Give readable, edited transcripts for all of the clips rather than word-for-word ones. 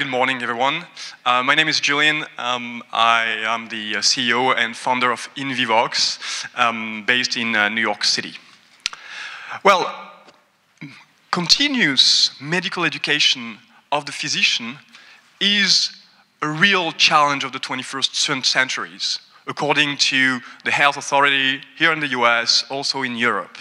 good morning, everyone. My name is Julian. I am the CEO and founder of INVIVOX, based in New York City. Well, continuous medical education of the physician is a real challenge of the 21st century, according to the health authority here in the US, also in Europe.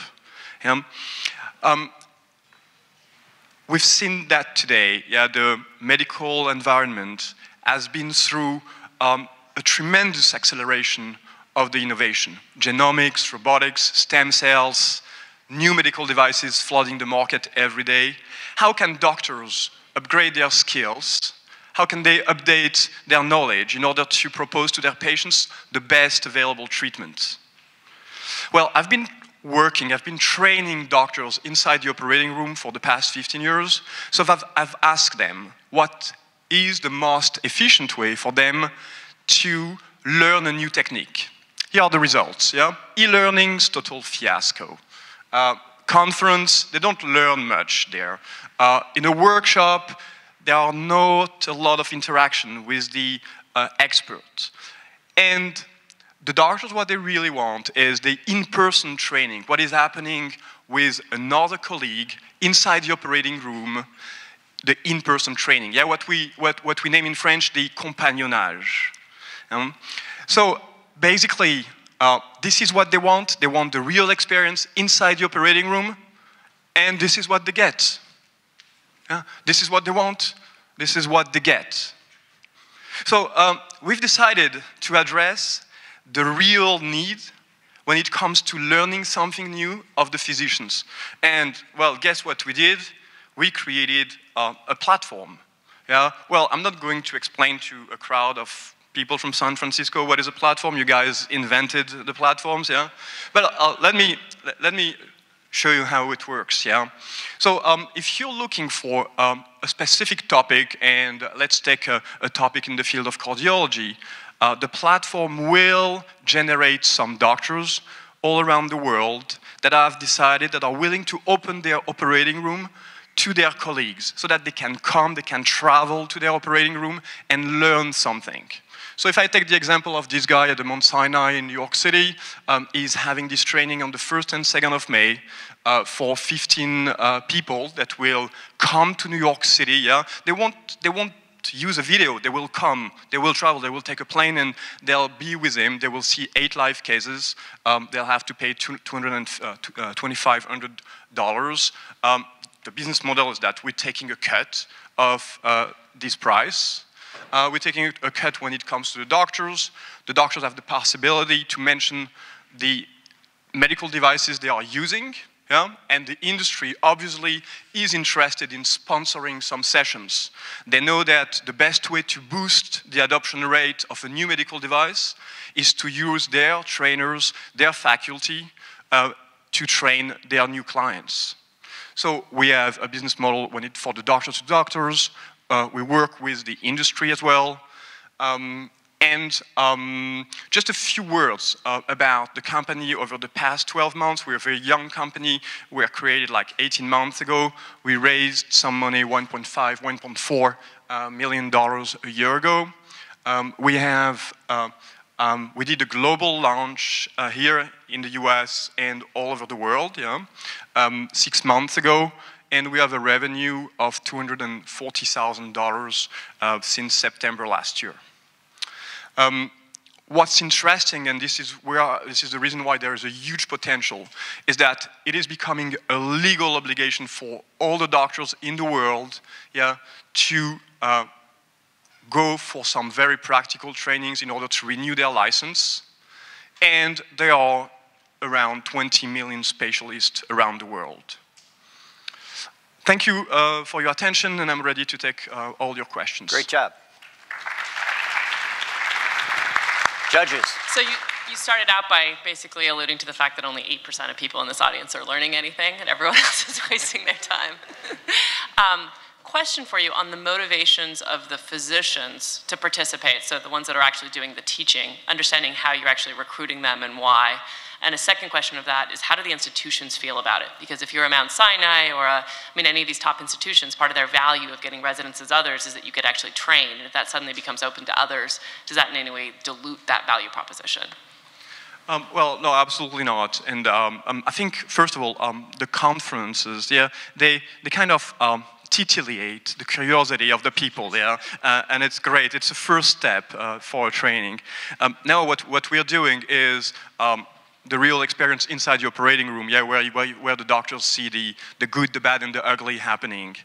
We've seen that today. The medical environment has been through a tremendous acceleration of the innovation. Genomics, robotics, stem cells, new medical devices flooding the market every day. How can doctors upgrade their skills? How can they update their knowledge in order to propose to their patients the best available treatment? Well, I've been training doctors inside the operating room for the past 15 years. So I've asked them what is the most efficient way for them to learn a new technique. Here are the results. E-learning's total fiasco. Conference, they don't learn much there. In a workshop, there are not a lot of interaction with the experts. And the doctors, what they really want is the in-person training, what is happening with another colleague inside the operating room, the in-person training. What we name in French the compagnonnage. So basically, this is what they want. They want the real experience inside the operating room, and this is what they get. This is what they want. This is what they get. So we've decided to address the real need when it comes to learning something new of the physicians. And, well, guess what we did? We created a platform. Well, I'm not going to explain to a crowd of people from San Francisco what is a platform. You guys invented the platforms, But let me show you how it works, So if you're looking for a specific topic, and let's take a topic in the field of cardiology, the platform will generate some doctors all around the world that have decided that are willing to open their operating room to their colleagues so that they can come, they can travel to their operating room and learn something. So if I take the example of this guy at the Mount Sinai in New York City, he's having this training on the 1st and 2nd of May for 15 people that will come to New York City. They won't use a video. They will come, they will travel, they will take a plane, and they'll be with him. They will see 8 live cases. They'll have to pay $2,500. The business model is that we're taking a cut of this price. We're taking a cut when it comes to the doctors. The doctors have the possibility to mention the medical devices they are using. And the industry obviously is interested in sponsoring some sessions. They know that the best way to boost the adoption rate of a new medical device is to use their trainers, their faculty, to train their new clients. So we have a business model for the doctors to doctors. We work with the industry as well. Just a few words about the company over the past 12 months. We're a very young company. We were created like 18 months ago. We raised some money, $1.4 million a year ago. We did a global launch here in the US and all over the world 6 months ago. And we have a revenue of $240,000 since September last year. What's interesting, and this is the reason why there is a huge potential, is that it is becoming a legal obligation for all the doctors in the world to go for some very practical trainings in order to renew their license. And there are around 20 million specialists around the world. Thank you for your attention, and I'm ready to take all your questions. Great job. Judges. So you started out by basically alluding to the fact that only 8% of people in this audience are learning anything, and everyone else is wasting their time. Question for you on the motivations of the physicians to participate, so the ones that are actually doing the teaching, understanding how you're actually recruiting them and why. And a second question of that is, how do the institutions feel about it? Because if you're a Mount Sinai or any of these top institutions, part of their value of getting residents as others is that you could actually train. And if that suddenly becomes open to others, does that in any way dilute that value proposition? Well, no, absolutely not. And I think, first of all, the conferences, yeah, they kind of titillate the curiosity of the people, yeah, and it's great. It's a first step for training. Now, what we're doing is the real experience inside the operating room, yeah, where the doctors see the good, the bad, and the ugly happening.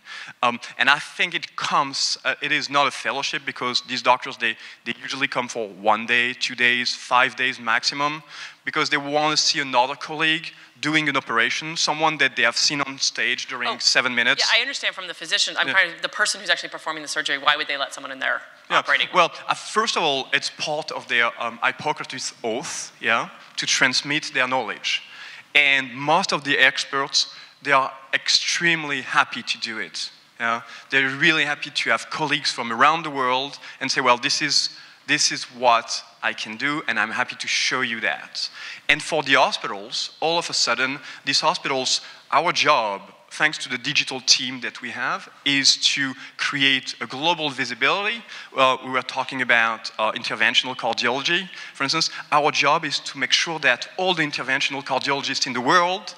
And I think it is not a fellowship, because these doctors, they usually come for 1 day, 2 days, 5 days maximum, because they want to see another colleague doing an operation, someone that they have seen on stage during 7 minutes. Yeah, I understand from the physician. I'm trying to, the person who's actually performing the surgery, why would they let someone in their operating room? Well, first of all, it's part of their Hippocrates oath, yeah, to transmit their knowledge. And most of the experts, they are extremely happy to do it. Yeah? They're really happy to have colleagues from around the world and say, well, this is what I can do, and I'm happy to show you that. And for the hospitals, all of a sudden, these hospitals, our job, thanks to the digital team that we have, is to create a global visibility. Well, we were talking about interventional cardiology. For instance, our job is to make sure that all the interventional cardiologists in the world,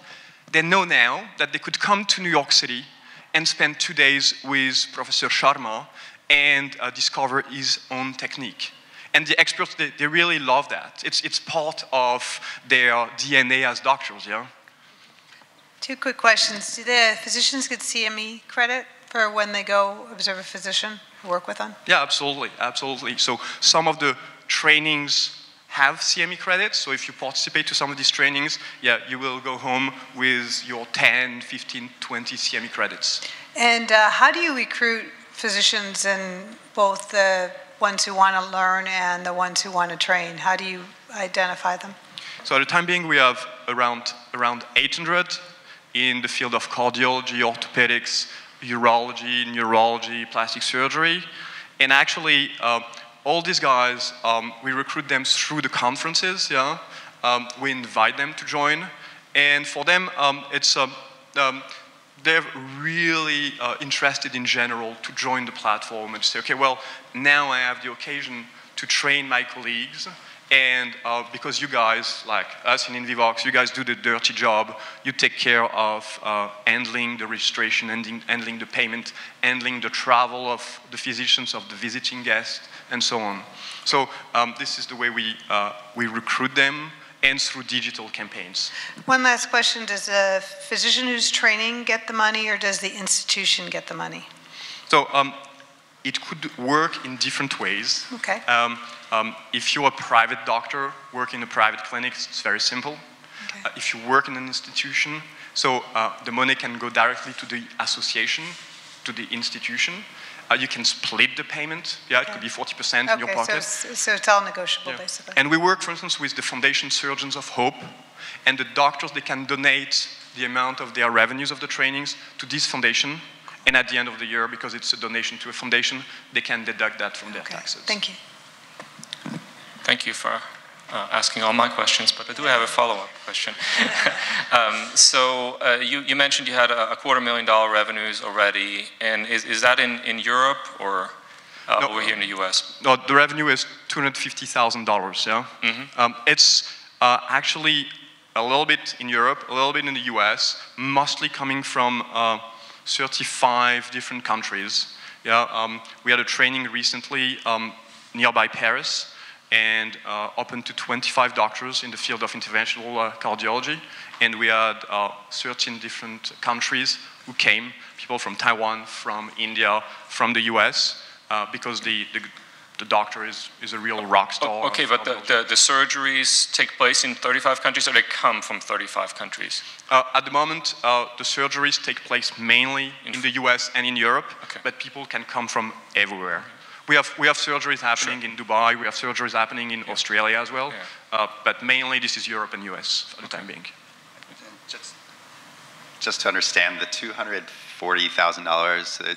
they know now that they could come to New York City and spend 2 days with Professor Sharma and discover his own technique. And the experts, they really love that. It's part of their DNA as doctors, yeah? 2 quick questions. Do the physicians get CME credit for when they go observe a physician or work with them? Yeah, absolutely, absolutely. So some of the trainings have CME credits. So if you participate to some of these trainings, yeah, you will go home with your 10, 15, 20 CME credits. And how do you recruit physicians, in both the ones who want to learn and the ones who want to train? How do you identify them? So at the time being, we have around 800 in the field of cardiology, orthopedics, urology, neurology, plastic surgery. And actually, all these guys, we recruit them through the conferences, yeah? We invite them to join. And for them, they're really interested in general to join the platform and say, okay, well, now I have the occasion to train my colleagues, and because you guys, like us in INVIVOX, you guys do the dirty job. You take care of handling the registration, handling the payment, handling the travel of the physicians, of the visiting guests, and so on. So this is the way we recruit them, and through digital campaigns. One last question. Does a physician who's training get the money, or does the institution get the money? So it could work in different ways. Okay. If you're a private doctor, work in a private clinic, it's very simple. Okay. If you work in an institution, so the money can go directly to the association, to the institution. You can split the payment. Yeah, it could be 40% in your pocket. So it's all negotiable, basically. And we work, for instance, with the Foundation Surgeons of Hope, and the doctors, they can donate the amount of their revenues of the trainings to this foundation, and at the end of the year, because it's a donation to a foundation, they can deduct that from their taxes. Thank you. Thank you for asking all my questions, but I do have a follow-up question. You mentioned you had a $250,000 revenues already, and is that in Europe or no, over here in the US? No, the revenue is $250,000, yeah? Mm-hmm. It's actually a little bit in Europe, a little bit in the US, mostly coming from 35 different countries. Yeah, we had a training recently nearby Paris, and open to 25 doctors in the field of interventional cardiology. And we had 13 different countries who came, people from Taiwan, from India, from the US, because the doctor is a real rock star. Okay, but the surgeries take place in 35 countries, or they come from 35 countries? At the moment, the surgeries take place mainly in the US and in Europe, but people can come from everywhere. We have surgeries happening in Dubai, we have surgeries happening in Australia as well, but mainly this is Europe and US for the time being. Just to understand, the $240,000,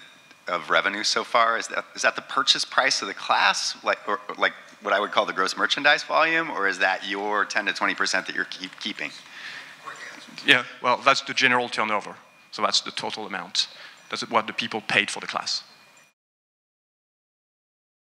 of revenue so far? Is that the purchase price of the class, or like what I would call the gross merchandise volume, or is that your 10 to 20% that you're keeping? Yeah, well, that's the general turnover. So that's the total amount. That's what the people paid for the class.